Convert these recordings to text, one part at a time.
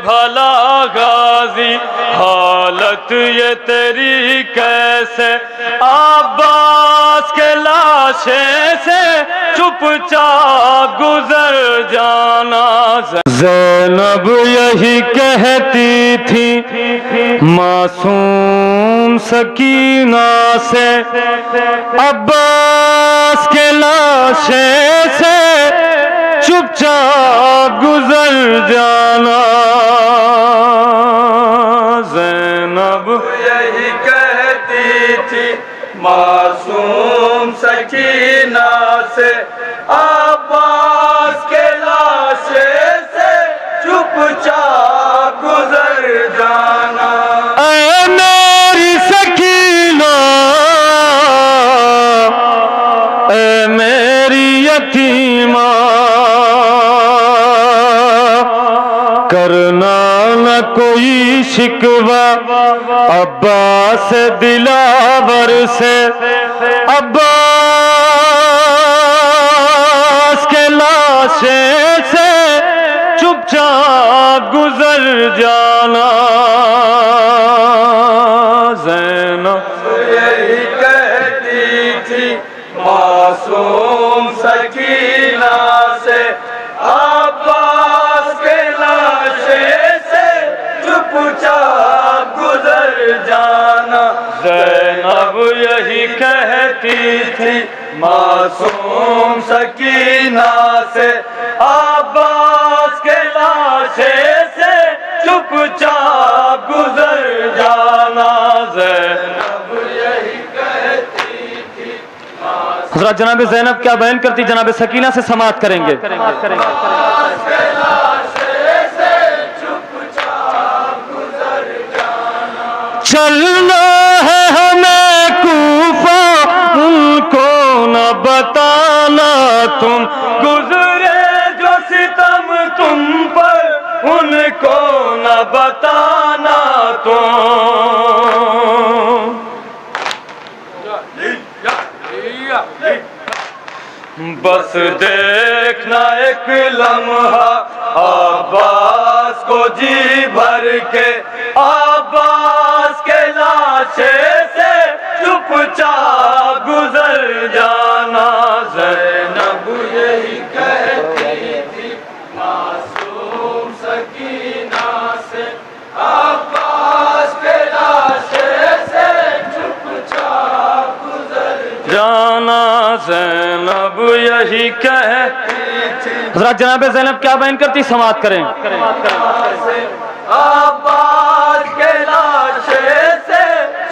بھلا غازی حالت یہ تیری کیسے عباس کے لاشے سے چپ چاپ گزر جانا زینب یہی کہتی تھی معصوم سکینہ سے عباس کے لاشے سے چپ چاپ گزر جانا زینب یہی کہتی تھی معصوم سکینہ سے عباس کے لاشے سے چپ چاپ گزر جانا اے میری سکینہ اے میری یتیمہ کرنا نہ کوئی شکوہ عباس دلاور سے عباس کے لاشے سے چپ چاپ گزر جانا زینب یہی کہتی تھی معصوم سکینہ سے عباس کے لاشے سے چپ چاپ گزر جانا زینب یہی کہتی تھی معصوم سکینہ سے عباس کے لاشے سے چپ چاپ گزر جانا زینب یہی کہتی تھی حضرات جناب زینب کیا بیان کرتی جناب سکینہ سے سماعت کریں گے عباس کے لاشے سے چپ چاپ گزر جانا چلنا ہے ہمیں کوفہ ان کو نہ بتانا تم گزرے جو ستم تم پر ان کو نہ بتانا تم بس دیکھنا ایک لمحہ عباس کو جی بھر کے عباس کے لاشے سے چپ چاپ گزر جانا زینب یہی کہتی تھی معصوم سکینہ سے عباس کے لاشے سے چپ چاپ گزر جانا زینب یہی کہتی تھی حضرات جناب زینب کیا بیان کرتی سماعت کریں عباس کے لاشے سے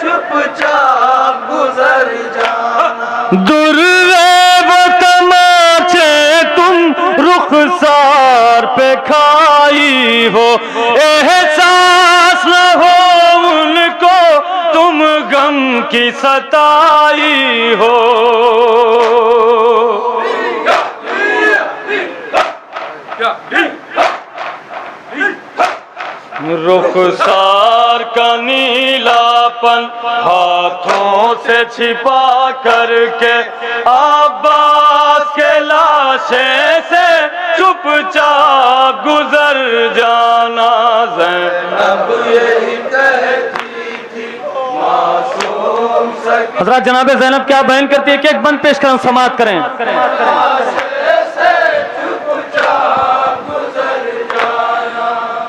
چپ چاپ گزر جانا درے و تماچے تم رخسار پہ کھائی ہو احساس نہ ہو ان کو تم غم کی ستائی ہو رخسار کا نیلا پن ہاتھوں سے چھپا کر کے عباس کے لاشے سے چپ چاپ گزر جانا زینب یہی کہتی تھی معصوم سکینہ حضرات جناب زینب کیا بیان کرتی ہے کہ ایک بند پیش کریں سماعت کریں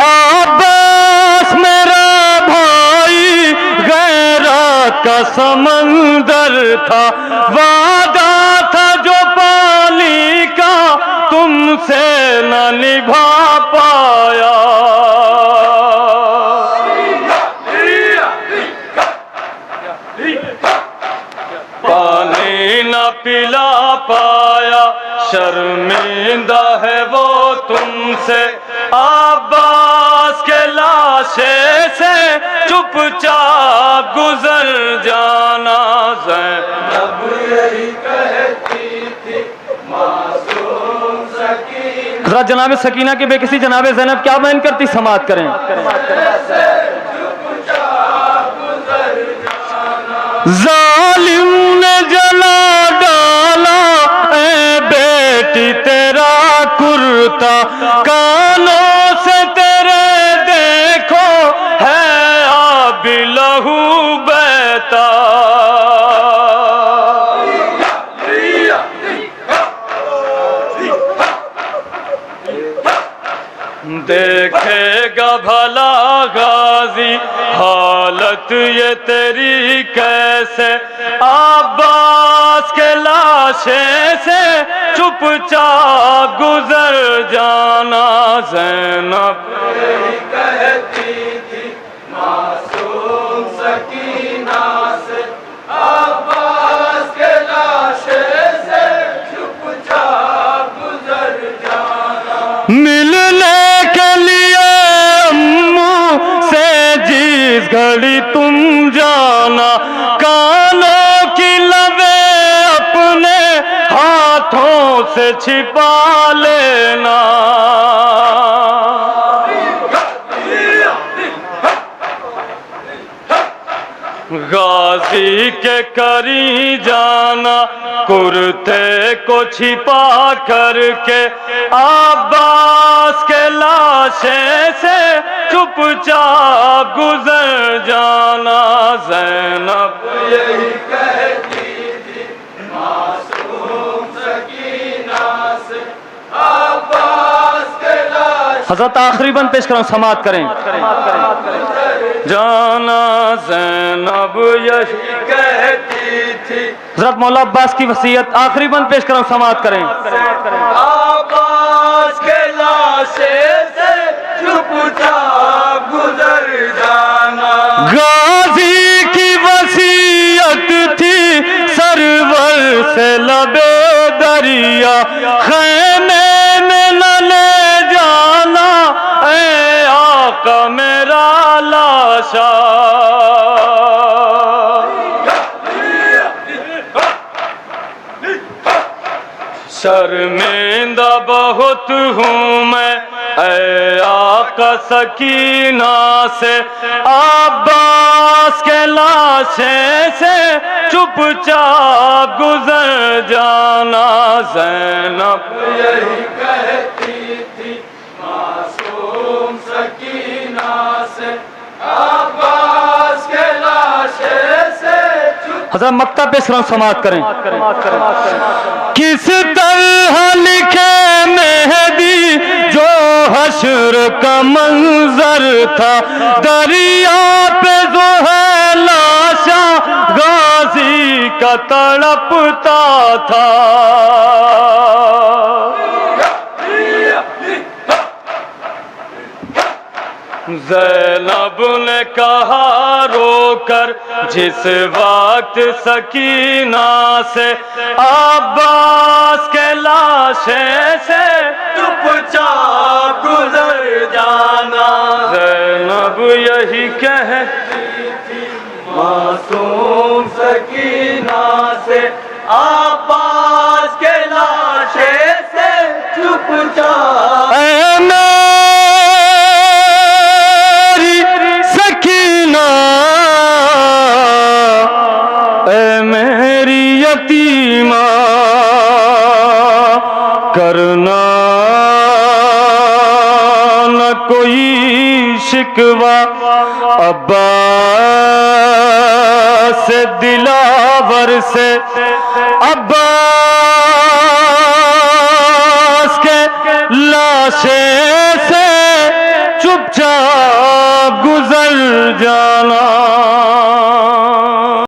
عباس میرا بھائی غیرت کا سمندر تھا وعدہ تھا جو پانی کا تم سے نہ نبھا پایا پانی نہ پلا پایا شرمندہ ہے وہ تم سے عباس کے لاشے سے چپ چاپ گزر جانا زینب یہی کہتی تھی معصوم سکینہ حضرات جناب سکینہ کی بے کسی جناب زینب کیا بیان کرتی سماعت کریں ظالم نے جلا ڈالا اے بیٹی تیرا کرتا کانوں سے تیرے دیکھے گا بھلا غازی حالت یہ تیری کیسے، عباس کے لاشے سے چپ چاپ گزر جانا، زینب یہی کہتی تھی معصوم سکینہ سے، عباس کے لاشے سے چپ چاپ گزر جانا، ملنے کے لیے امو سے جس گھڑی تم جانا، کانوں کی لبیں اپنے ہاتھوں سے چھپا لینا، غازی کے کری جانا، کرتے کو چھپا کر کے، عباس کے لاشے سے چپ چاپ گزر جانا، زینب یہی کہتی تھی معصوم سکینہ سے، عباس کے لاش حضرت آخری بند پیش کریں، سماعت کریں، جانا زینب یہی کہتی تھی، حضرت مولا عباس کی وصیت، آخری بند پیش کریں، سماعت کریں، عباس کے لاشے سے چپ چاپ گزر جانا، غازی کی وصیت تھی سرور سے لبے دریا، خیمے میں نہ لے جانا اے آقا میرا لاشا، شرمندہ بہت ہوں میں اے آقا سکینہ سے، عباس کے لاشے سے چپ چاپ گزر جانا، زینب یہی کہتی تھی معصوم سکینہ سے، عباس کے لاشے سے چپ حضرت مکتہ پیش کریں، سماعت کریں، کس طرح لکھے مہدی جو حشر کا منظر تھا، دریا پہ جو ہے لاشا غازی کا تڑپتا تھا، زینب نے کہا رو کر جس وقت سکینہ سے، عباس کے لاشے سے چپ چاپ گزر جانا، زینب یہی کہتی تھی معصوم سکینہ سے، عباس کے لاشے سے چپ چاپ اے میری سکینہ، اے میری یتیمہ، کرنا نہ کوئی شکوہ، عباس سے دلاور سے، عباس کے لاشے سے چپ چاپ گزر جانا،